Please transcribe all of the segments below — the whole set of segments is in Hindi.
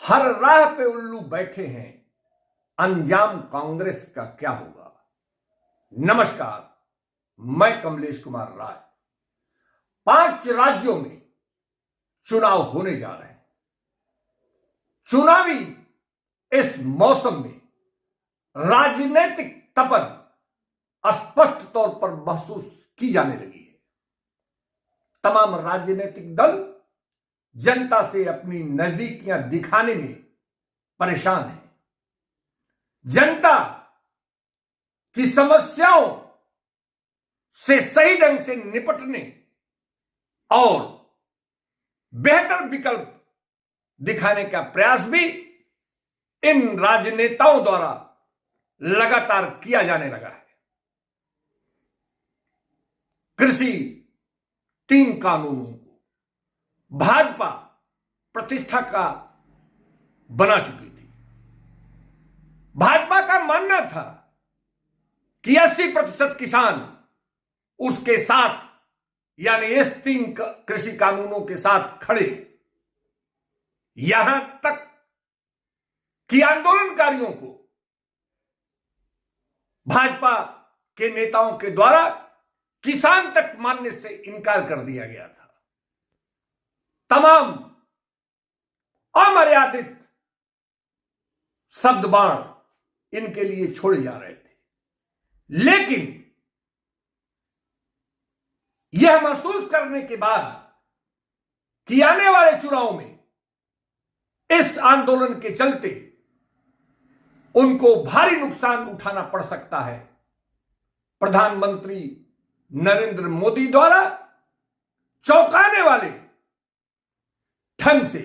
हर राह पे उल्लू बैठे हैं, अंजाम कांग्रेस का क्या होगा। नमस्कार, मैं कमलेश कुमार राय। 5 राज्यों में चुनाव होने जा रहे हैं। चुनावी इस मौसम में राजनीतिक तपन स्पष्ट तौर पर महसूस की जाने लगी है। तमाम राजनीतिक दल जनता से अपनी नजदीकियां दिखाने में परेशान हैं। जनता की समस्याओं से सही ढंग से निपटने और बेहतर विकल्प दिखाने का प्रयास भी इन राजनेताओं द्वारा लगातार किया जाने लगा है। कृषि 3 कानूनों को भाजपा प्रतिष्ठा का बना चुकी थी। भाजपा का मानना था कि 80% किसान उसके साथ यानी इस 3 कृषि कानूनों के साथ खड़े। यहां तक कि आंदोलनकारियों को भाजपा के नेताओं के द्वारा किसान तक मानने से इनकार कर दिया गया था। तमाम अमर्यादित शब्द बाण इनके लिए छोड़े जा रहे थे, लेकिन यह महसूस करने के बाद कि आने वाले चुनाव में इस आंदोलन के चलते उनको भारी नुकसान उठाना पड़ सकता है, प्रधानमंत्री नरेंद्र मोदी द्वारा चौंकाने वाले ढंग से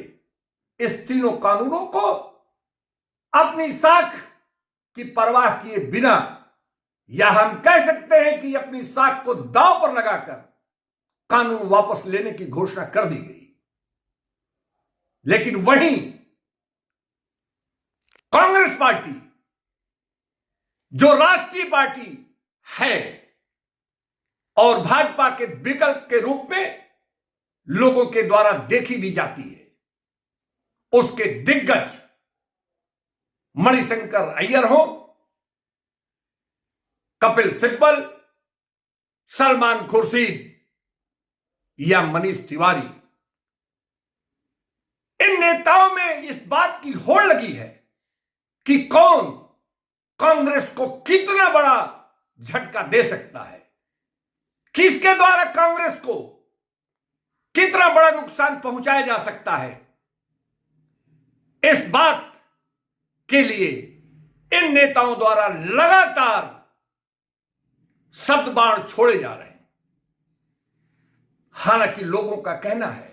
इस 3 कानूनों को अपनी साख की परवाह किए बिना, या हम कह सकते हैं कि अपनी साख को दांव पर लगाकर कानून वापस लेने की घोषणा कर दी गई। लेकिन वहीं कांग्रेस पार्टी जो राष्ट्रीय पार्टी है और भाजपा के विकल्प के रूप में लोगों के द्वारा देखी भी जाती है, उसके दिग्गज मणिशंकर अय्यर हो, कपिल सिब्बल, सलमान खुर्शीद या मनीष तिवारी, इन नेताओं में इस बात की होड़ लगी है कि कौन कांग्रेस को कितना बड़ा झटका दे सकता है, किसके द्वारा कांग्रेस को कितना बड़ा नुकसान पहुंचाया जा सकता है। इस बात के लिए इन नेताओं द्वारा लगातार शब्द बाण छोड़े जा रहे हैं। हालांकि लोगों का कहना है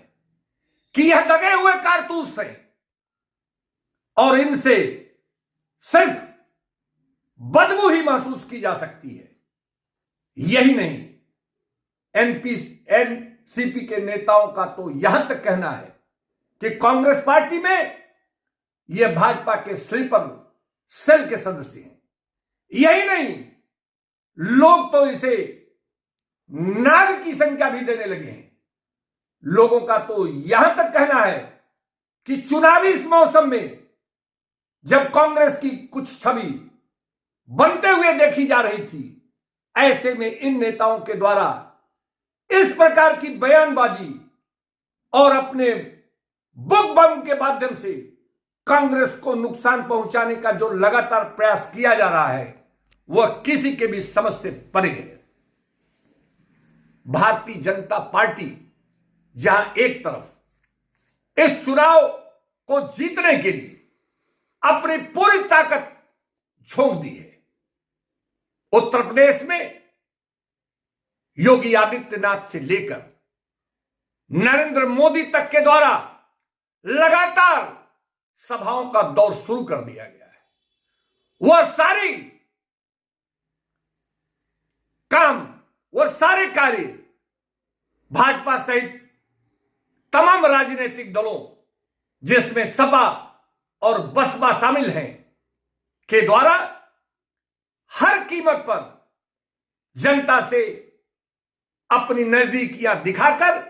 कि यह दगे हुए कारतूस हैं और इनसे सिर्फ बदबू ही महसूस की जा सकती है। यही नहीं, एनसीपी के नेताओं का तो यहां तक कहना है कि कांग्रेस पार्टी में यह भाजपा के स्लीपर सेल के सदस्य हैं। यही नहीं, लोग तो इसे नाग की संख्या भी देने लगे हैं। लोगों का तो यहां तक कहना है कि चुनावी इस मौसम में जब कांग्रेस की कुछ छवि बनते हुए देखी जा रही थी, ऐसे में इन नेताओं के द्वारा इस प्रकार की बयानबाजी और अपने बुक बम के माध्यम से कांग्रेस को नुकसान पहुंचाने का जो लगातार प्रयास किया जा रहा है, वह किसी के भी समझ से परे है। भारतीय जनता पार्टी जहां एक तरफ इस चुनाव को जीतने के लिए अपनी पूरी ताकत झोंक दी है, उत्तर प्रदेश में योगी आदित्यनाथ से लेकर नरेंद्र मोदी तक के द्वारा लगातार सभाओं का दौर शुरू कर दिया गया है। वह सारे कार्य भाजपा सहित तमाम राजनीतिक दलों, जिसमें सपा और बसपा शामिल हैं, के द्वारा हर कीमत पर जनता से अपनी नजदीकियां दिखाकर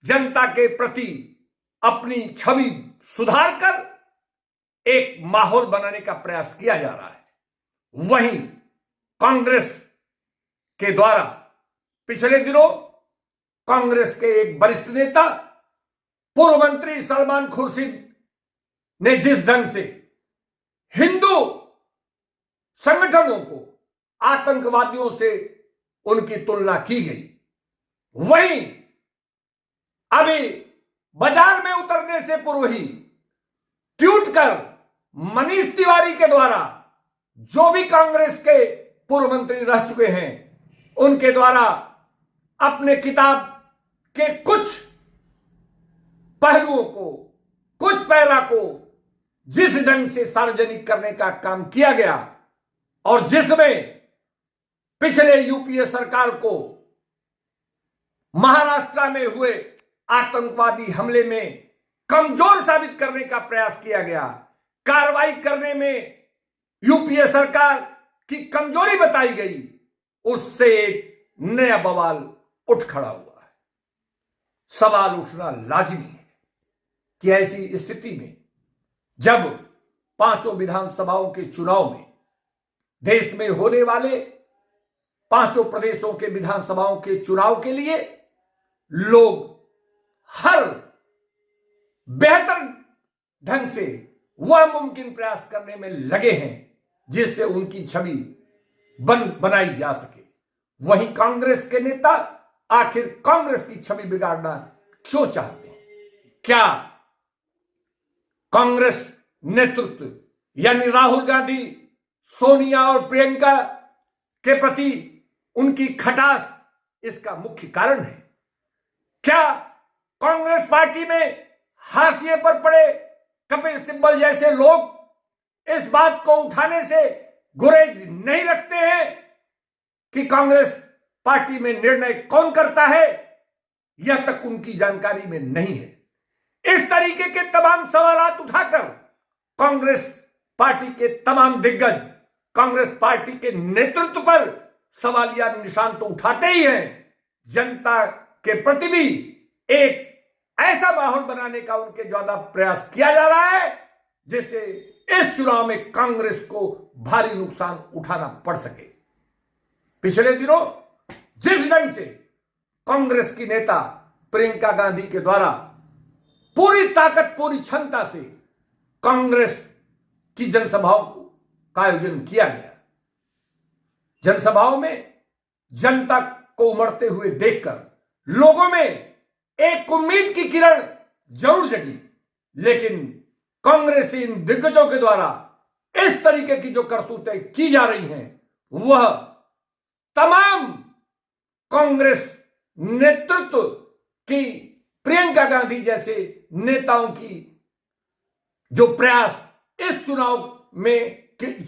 जनता के प्रति अपनी छवि सुधार कर एक माहौल बनाने का प्रयास किया जा रहा है। वहीं कांग्रेस के द्वारा पिछले दिनों कांग्रेस के एक वरिष्ठ नेता पूर्व मंत्री सलमान खुर्शीद ने जिस ढंग से हिंदू संगठनों को आतंकवादियों से उनकी तुलना की गई, वहीं अभी बाजार में उतरने से पूर्व ही ट्वीट कर मनीष तिवारी के द्वारा जो भी कांग्रेस के पूर्व मंत्री रह चुके हैं उनके द्वारा अपने किताब के कुछ पहलुओं को, कुछ पैरा को जिस ढंग से सार्वजनिक करने का काम किया गया और जिसमें पिछले यूपीए सरकार को महाराष्ट्र में हुए आतंकवादी हमले में कमजोर साबित करने का प्रयास किया गया, कार्रवाई करने में यूपीए सरकार की कमजोरी बताई गई, उससे एक नया बवाल उठ खड़ा हुआ है। सवाल उठना लाजिमी है कि ऐसी स्थिति में जब पांचों विधानसभाओं के चुनाव में देश में होने वाले पांचों प्रदेशों के विधानसभाओं के चुनाव के लिए लोग हर बेहतर ढंग से वह मुमकिन प्रयास करने में लगे हैं जिससे उनकी छवि बनाई जा सके, वहीं कांग्रेस के नेता आखिर कांग्रेस की छवि बिगाड़ना क्यों चाहते हैं? क्या कांग्रेस नेतृत्व यानी राहुल गांधी, सोनिया और प्रियंका के प्रति उनकी खटास इसका मुख्य कारण है? क्या कांग्रेस पार्टी में हाशिए पर पड़े कपिल सिब्बल जैसे लोग इस बात को उठाने से गुरेज नहीं रखते हैं कि कांग्रेस पार्टी में निर्णय कौन करता है? यह तक उनकी जानकारी में नहीं है। इस तरीके के तमाम सवालात उठाकर कांग्रेस पार्टी के तमाम दिग्गज कांग्रेस पार्टी के नेतृत्व पर सवालिया निशान तो उठाते ही हैं, जनता के प्रति भी एक ऐसा माहौल बनाने का उनके द्वारा प्रयास किया जा रहा है जिससे इस चुनाव में कांग्रेस को भारी नुकसान उठाना पड़ सके। पिछले दिनों जिस ढंग से कांग्रेस की नेता प्रियंका गांधी के द्वारा पूरी ताकत, पूरी क्षमता से कांग्रेस की जनसभाओं का आयोजन किया गया, जनसभाओं में जनता को उमड़ते हुए देखकर लोगों में एक उम्मीद की किरण जरूर जगी, लेकिन कांग्रेसी इन दिग्गजों के द्वारा इस तरीके की जो करतूतें की जा रही हैं वह तमाम कांग्रेस नेतृत्व की प्रियंका गांधी जैसे नेताओं की जो प्रयास इस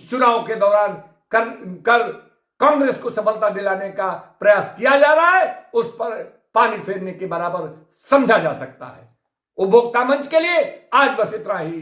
चुनाव के दौरान कर कांग्रेस को सफलता दिलाने का प्रयास किया जा रहा है, उस पर पानी फेरने के बराबर समझा जा सकता है। उपभोक्ता मंच के लिए आज बस इतना ही।